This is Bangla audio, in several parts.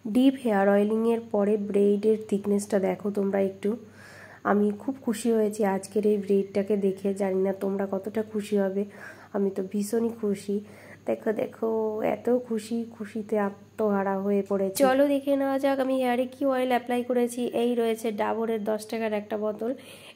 ডিপ হেয়ার অয়েলিংয়ের পরে ব্রেইডের থিকনেসটা দেখো তোমরা একটু। আমি খুব খুশি হয়েছি আজকের এই ব্রেইডটাকে দেখে। জানি না তোমরা কতটা খুশি হবে, আমি তো ভীষণই খুশি। দেখো দেখো, এত খুশিতে আত্মহারা হয়ে পড়েছে। চলো দেখে নেওয়া যাক আমি হেয়ারে কি অয়েল অ্যাপ্লাই করেছি। এই রয়েছে ডাবরের 10 টাকার একটা বোতল।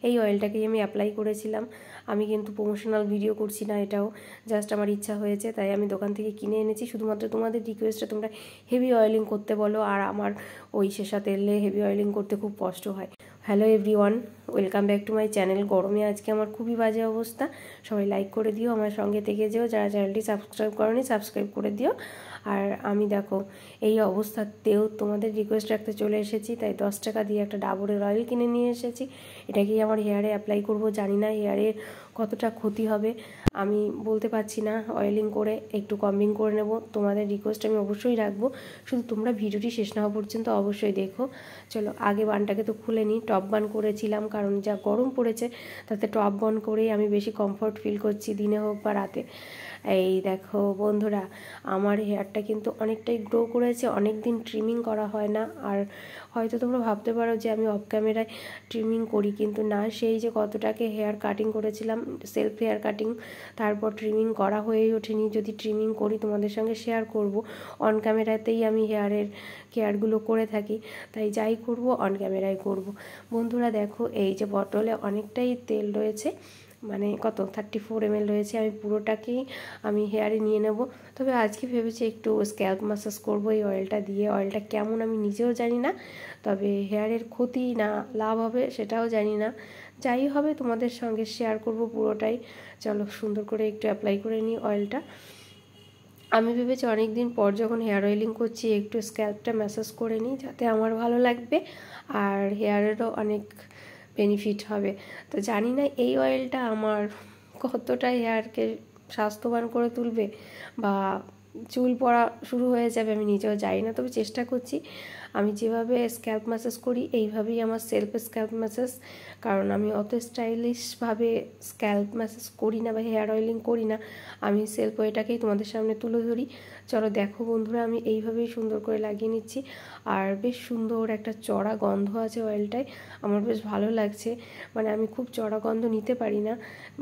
এই অয়েলটাকেই আমি অ্যাপ্লাই করেছিলাম। আমি কিন্তু প্রমোশনাল ভিডিও করছি না, এটাও জাস্ট আমার ইচ্ছা হয়েছে তাই আমি দোকান থেকে কিনে এনেছি। শুধুমাত্র তোমাদের রিকোয়েস্টে তোমরা হেভি অয়েলিং করতে বলো, আর আমার ওই শেষা তেলে হেভি অয়েলিং করতে খুব কষ্ট হয়। Hello everyone, welcome back to my channel. গরমে আজকে আমার খুবই বাজে অবস্থা। সবাই লাইক করে দিও, আমার সঙ্গে থেকে যেও। যারা চ্যানেলটি সাবস্ক্রাইব করোনি সাবস্ক্রাইব করে দিও। আর আমি দেখো এই অবস্থাতেও তোমাদের রিকোয়েস্ট রাখতে চলে এসেছি, তাই 10 টাকা দিয়ে একটা ডাবরের অয়েল কিনে নিয়ে এসেছি। এটাকেই আমার হেয়ারে অ্যাপ্লাই করব। জানি না হেয়ারের কতটা ক্ষতি হবে, আমি বলতে পারছি না। অয়েলিং করে একটু কম্বিং করে নেব। তোমাদের রিকোয়েস্ট আমি অবশ্যই রাখবো, শুধু তোমরা ভিডিওটি শেষ না হওয়া পর্যন্ত অবশ্যই দেখো। চলো আগে বানটাকে তো খুলে নিই। টপ বান করেছিলাম, কারণ যা গরম পড়েছে তাতে টপ বান করেই আমি বেশি কমফর্ট ফিল করছি, দিনে হোক বা রাতে। এই দেখো বন্ধুরা, আমার হেয়ারটা কিন্তু অনেকটাই গ্রো করেছে। অনেক দিন ট্রিমিং করা হয় না। আর হয়তো তোমরা ভাবতে পারো যে আমি অফ ক্যামেরায় ট্রিমিং করি, কিন্তু না, সেই যে কতটাকে হেয়ার কাটিং করেছিলাম, সেলফ হেয়ার কাটিং, তারপর ট্রিমিং করা হয়েই ওঠেনি। যদি ট্রিমিং করি তোমাদের সঙ্গে শেয়ার করব। অন ক্যামেরাতেই আমি হেয়ারের কেয়ারগুলো করে থাকি, তাই যাই করব অন ক্যামেরায় করব। বন্ধুরা দেখো, এই যে বটলে অনেকটাই তেল রয়েছে, মানে কত 34 ml রয়েছে। আমি পুরোটাকেই আমি হেয়ারে নিয়ে নেব। তবে আজকে ভেবেছি একটু স্ক্যাল্প ম্যাসাজ করবো এই অয়েলটা দিয়ে। অয়েলটা কেমন আমি নিজেও জানি না, তবে হেয়ারের ক্ষতি না লাভ হবে সেটাও জানি না। যাই হবে তোমাদের সঙ্গে শেয়ার করব পুরোটাই। চলো সুন্দর করে একটু অ্যাপ্লাই করে নিই অয়েলটা। আমি ভেবেছি অনেক দিন পর যখন হেয়ার অয়েলিং করছি একটু স্ক্যাল্পটা ম্যাসাজ করে নিই, যাতে আমার ভালো লাগবে আর হেয়ারেরও অনেক বেনিফিট হবে। তো জানি না এই অয়েলটা আমার কতটা হেয়ারকে স্বাস্থ্যবান করে তুলবে বা চুল পড়া শুরু হয়ে যাবে, আমি নিজেও জানি না। তবে চেষ্টা করছি। আমি যেভাবে স্ক্যাল্প ম্যাসাজ করি এইভাবেই আমার সেলফ স্ক্যাল্প ম্যাসাজ, কারণ আমি অত স্টাইলিশভাবে স্ক্যাল্প ম্যাসাজ করি না বা হেয়ার অয়েলিং করি না। আমি সেলফ ওয়েটাকেই তোমাদের সামনে তুলে ধরি। চলো দেখো বন্ধুরা, আমি এইভাবেই সুন্দর করে লাগিয়ে নিচ্ছি। আর বেশ সুন্দর একটা চড়া গন্ধ আছে অয়েলটায়, আমার বেশ ভালো লাগছে। মানে আমি খুব চড়া গন্ধ নিতে পারি না,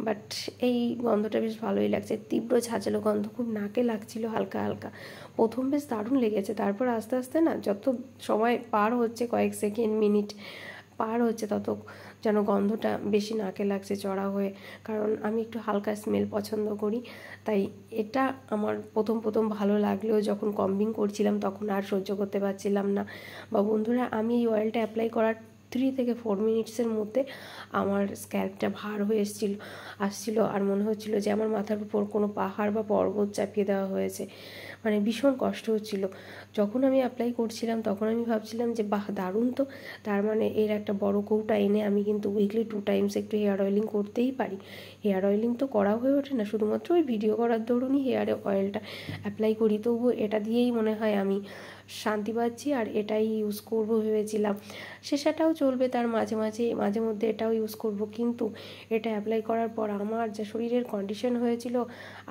বাট এই গন্ধটা বেশ ভালোই লাগছে। তীব্র ঝাঁঝালো গন্ধ খুব নাকে লাগছিল হালকা হালকা। প্রথম বেশ দারুণ লেগেছে, তারপর আস্তে আস্তে না, যত সময় পার হচ্ছে, কয়েক সেকেন্ড মিনিট পার হচ্ছে, তত যেন গন্ধটা বেশি নাকে লাগছে চড়া হয়ে। কারণ আমি একটু হালকা স্মেল পছন্দ করি, তাই এটা আমার প্রথম ভালো লাগলেও যখন কম্বিং করছিলাম তখন আর সহ্য করতে পারছিলাম না। বা বন্ধুরা, আমি এই অয়েলটা অ্যাপ্লাই করার 3 থেকে 4 মিনিটসের মধ্যে আমার স্ক্যাল্পটা ভার হয়ে আসছিল, আর মনে হচ্ছিল যে আমার মাথার উপর কোনো পাহাড় বা পর্বত চাপিয়ে দেওয়া হয়েছে। মানে ভীষণ কষ্ট হচ্ছিল। যখন আমি অ্যাপ্লাই করছিলাম তখন আমি ভাবছিলাম যে বাহ, দারুণ তো, তার মানে এর একটা বড় কৌটা এনে আমি কিন্তু উইকলি 2 টাইমস একটু হেয়ার অয়েলিং করতেই পারি। হেয়ার অয়েলিং তো করা হয়ে ওঠে না, শুধুমাত্র ওই ভিডিও করার দরুনই হেয়ারে অয়েলটা অ্যাপ্লাই করি। তবুও এটা দিয়েই মনে হয় আমি শান্তি পাচ্ছি, আর এটাই ইউজ করব ভেবেছিলাম। সেটাও চলবে, তার মাঝে মধ্যে এটাও ইউজ করব, কিন্তু এটা অ্যাপ্লাই করার পর আমার যা শরীরের কন্ডিশন হয়েছিল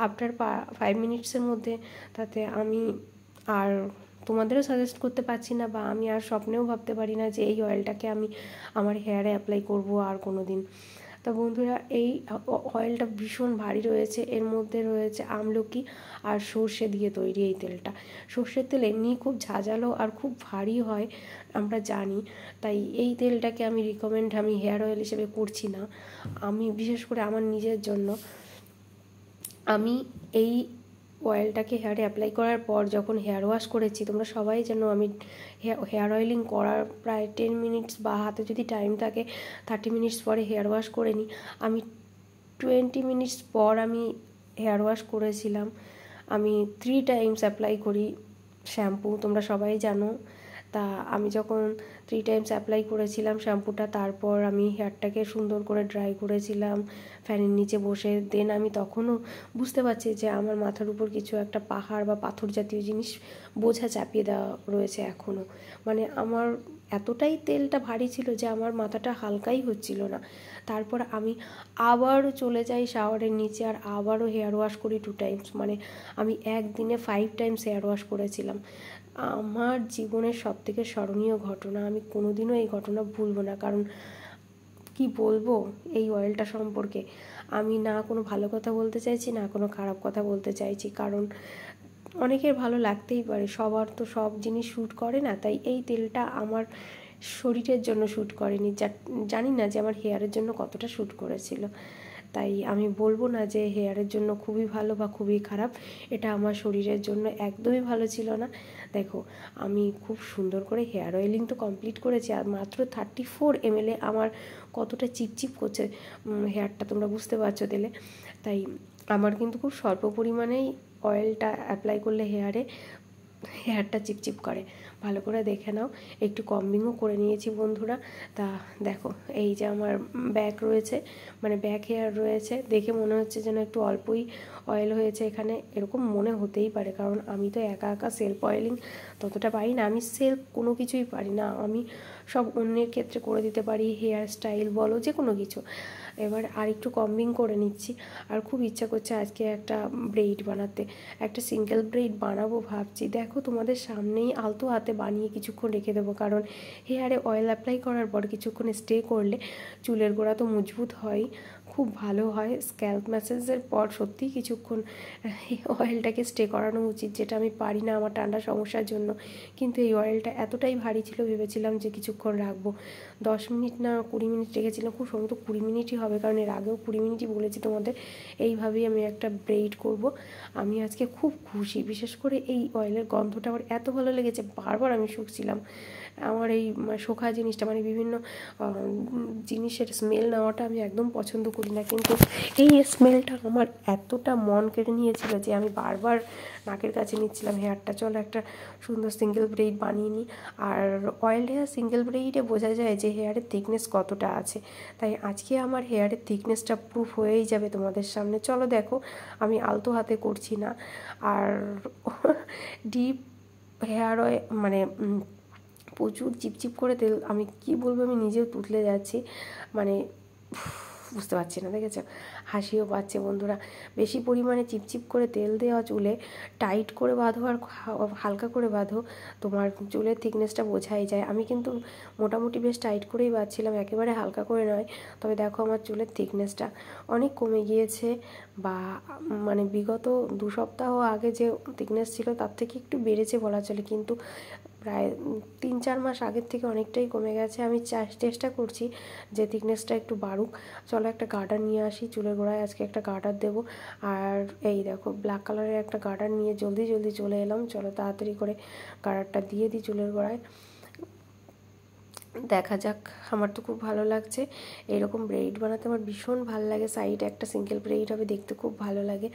আফটার 5 মিনিটসের মধ্যে, তাতে আমি আর তোমাদেরও সাজেস্ট করতে পারছি না, বা আমি আর স্বপ্নেও ভাবতে পারি না যে এই অয়েলটাকে আমি আমার হেয়ারে অ্যাপ্লাই করব আর কোনো দিন। তো বন্ধুরা, এই অয়েলটা ভীষণ ভারী রয়েছে। এর মধ্যে রয়েছে আমলকি আর সর্ষে দিয়ে তৈরি এই তেলটা। সর্ষের তেল এমনিই খুব ঝাঁঝালো আর খুব ভারী হয়, আমরা জানি। তাই এই তেলটাকে আমি রিকমেন্ড আমি হেয়ার অয়েল হিসেবে করছি না। আমি বিশেষ করে আমার নিজের জন্য আমি এই অয়েলটাকে হেয়ারে অ্যাপ্লাই করার পর যখন হেয়ার ওয়াশ করেছি, তোমরা সবাই জানো আমি হেয়ার অয়েলিং করার প্রায় 10 মিনিটস বা হাতে যদি টাইম থাকে 30 মিনিটস পরে হেয়ার ওয়াশ করে নিই। আমি 20 মিনিটস পর আমি হেয়ার ওয়াশ করেছিলাম। আমি 3 টাইমস অ্যাপ্লাই করি শ্যাম্পু, তোমরা সবাই জানো। তা আমি যখন 3 টাইমস অ্যাপ্লাই করেছিলাম শ্যাম্পুটা, তারপর আমি হেয়ারটাকে সুন্দর করে ড্রাই করেছিলাম ফ্যানের নিচে বসে। দেন আমি তখনও বুঝতে পারছি যে আমার মাথার উপর কিছু একটা পাহাড় বা পাথর জাতীয় জিনিস বোঝা চাপিয়ে দেওয়া রয়েছে এখনও। মানে আমার এতটাই তেলটা ভারী ছিল যে আমার মাথাটা হালকাই হচ্ছিল না। তারপর আমি আবারও চলে যাই শাওয়ারের নিচে আর আবারও হেয়ার ওয়াশ করি 2 টাইমস। মানে আমি একদিনে 5 টাইমস হেয়ার ওয়াশ করেছিলাম। আমার জীবনের সবথেকে স্মরণীয় ঘটনা, আমি কোনোদিনও এই ঘটনা ভুলবো না। কারণ কি বলবো এই অয়েলটা সম্পর্কে, আমি না কোনো ভালো কথা বলতে চাইছি না কোনো খারাপ কথা বলতে চাইছি, কারণ অনেকের ভালো লাগতেই পারে, সবার তো সব জিনিস শ্যুট করে না। তাই এই তেলটা আমার শরীরের জন্য শ্যুট করেনি, জানি না যে আমার হেয়ারের জন্য কতটা শ্যুট করেছিল। তাই আমি বলবো না যে হেয়ারের জন্য খুবই ভালো বা খুবই খারাপ, এটা আমার শরীরের জন্য একদমই ভালো ছিল না। দেখো আমি খুব সুন্দর করে হেয়ার অয়েলিং তো কমপ্লিট করেছি, আর মাত্র 34 ml আমার কতটা চিপচিপ করছে হেয়ারটা, তোমরা বুঝতে পারছো দিলে। তাই আমার কিন্তু খুব স্বল্প পরিমাণেই অয়েলটা অ্যাপ্লাই করলে হেয়ারটা চিপচিপ করে, ভালো করে দেখে নাও। একটু কম্বিংও করে নিয়েছি বন্ধুরা। তা দেখো এই যে আমার ব্যাক রয়েছে, মানে ব্যাক হেয়ার রয়েছে, দেখে মনে হচ্ছে যেন একটু অল্পই অয়েল হয়েছে এখানে, এরকম মনে হতেই পারে, কারণ আমি তো একা একা সেলফ অয়েলিং ততটা পারি না, আমি সেলফ কোনো কিছুই পারি না, আমি সব অন্যের ক্ষেত্রে করে দিতে পারি, হেয়ার স্টাইল বলো যে কোনো কিছু। এবার আর একটু কম্বিং করে নিচ্ছি, আর খুব ইচ্ছা করছে আজকে একটা ব্রেইড বানাতে, একটা সিঙ্গেল ব্রেইড বানাবো ভাবছি। দেখো তোমাদের সামনেই আলতো হাতে বানিয়ে কিছুক্ষণ রেখে দেবো, কারণ হেয়ারে অয়েল অ্যাপ্লাই করার পর কিছুক্ষণ স্টে করলে চুলের গোড়া তো মজবুত হয়, খুব ভালো হয়। স্ক্যাল্প ম্যাসেজের পর সত্যিই কিছুক্ষণ অয়েলটাকে স্টে করানো উচিত, যেটা আমি পারি না আমার ঠান্ডা সমস্যার জন্য। কিন্তু এই অয়েলটা এতটাই ভারী ছিল, ভেবেছিলাম যে কিছুক্ষণ রাখবো, 10 মিনিট না 20 মিনিট রেখেছিলাম, খুব সম্ভবত 20 মিনিটই হবে, কারণ এর আগেও 20 মিনিটই বলেছি তোমাদের। এইভাবেই আমি একটা ব্রেইড করব। আমি আজকে খুব খুশি, বিশেষ করে এই অয়েলের গন্ধটা আমার এত ভালো লেগেছে, বারবার আমি শুকছিলাম। আমার এই শোকা জিনিসটা, মানে বিভিন্ন জিনিসের স্মেল নেওয়াটা আমি একদম পছন্দ করি না, কিন্তু এই স্মেলটা আমার এতটা মন কেড়ে নিয়েছিল যে আমি বারবার নাকের কাছে নিচ্ছিলাম হেয়ারটা। চলো একটা সুন্দর সিঙ্গেল ব্রেইড বানিয়ে নিই। আর অয়েল হেয়ার সিঙ্গেল ব্রেইডে বোঝা যায় যে হেয়ারের থিকনেস কতটা আছে, তাই আজকে আমার হেয়ারের থিকনেসটা প্রুফ হয়েই যাবে তোমাদের সামনে। চলো দেখো, আমি আলতো হাতে করছি না, আর ডিপ হেয়ার অয়েল মানে প্রচুর চিপচিপ করে তেল, আমি কি বলবো, আমি নিজেও তুতলে যাচ্ছি, মানে বুঝতে পারছি না, দেখেছো, হাসিও পাচ্ছে বন্ধুরা। বেশি পরিমাণে চিপচিপ করে তেল দেওয়া চুলে টাইট করে বাঁধো আর হালকা করে বাঁধো, তোমার চুলের থিকনেসটা বোঝাই যায়। আমি কিন্তু মোটামুটি বেশ টাইট করেই বাঁধছিলাম, একেবারে হালকা করে নয়। তবে দেখো আমার চুলের থিকনেসটা অনেক কমে গিয়েছে, বা মানে বিগত 2 সপ্তাহ আগে যে থিকনেস ছিল তার থেকে একটু বেড়েছে বলা চলে, কিন্তু প্রায় 3-4 মাস আগের থেকে অনেকটাই কমে গেছে। আমি চেষ্টা করছি যে থিকনেসটা একটু বাড়ুক। চলো একটা গার্ডার নিয়ে আসি, চুলের গোড়ায় আজকে একটা গার্ডার দেবো। আর এই দেখো ব্ল্যাক কালারের একটা গার্ডার নিয়ে জলদি জলদি চলে এলাম। চলো তাড়াতাড়ি করে গার্ডারটা দিয়ে দিই চুলের গোড়ায়, দেখা যাক। আমার তো খুব ভালো লাগছে, এরকম ব্রেইড বানাতে আমার ভীষণ ভালো লাগে। সাইডে একটা সিঙ্গেল ব্রেইড হবে, দেখতে খুব ভালো লাগে।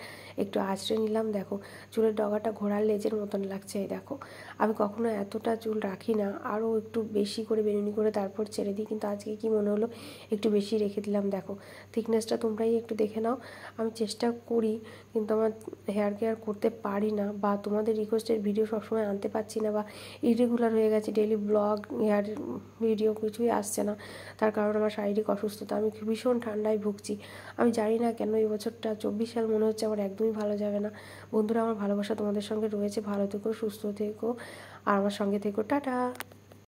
একটু আঁচড়ে নিলাম, দেখো চুলের ডগাটা ঘোড়ার লেজের মতন লাগছে। এই দেখো, আমি কখনো এতটা চুল রাখি না, আরও একটু বেশি করে বেনুনি করে তারপর ছেড়ে দিই, কিন্তু আজকে কি মনে হলো একটু বেশি রেখে দিলাম। দেখো থিকনেসটা তোমরাই একটু দেখে নাও। আমি চেষ্টা করি, কিন্তু আমার হেয়ার কেয়ার করতে পারি না, বা তোমাদের রিকোয়েস্টের ভিডিও সবসময় আনতে পারছি না, বা ইরেগুলার হয়ে গেছে, ডেইলি ব্লগ হেয়ার ভিডিও কিছুই আসছে না। তার কারণ আমার শারীরিক অসুস্থতা, আমি ভীষণ ঠান্ডায় ভুগছি। আমি জানি না কেন এই বছরটা 24 সাল মনে হচ্ছে আমার একদমই ভালো যাবে না। বন্ধুরা, আমার ভালোবাসা তোমাদের সঙ্গে রয়েছে, ভালো থেকো, সুস্থ থেকো, আর আমার সঙ্গে থেকো। টাটা।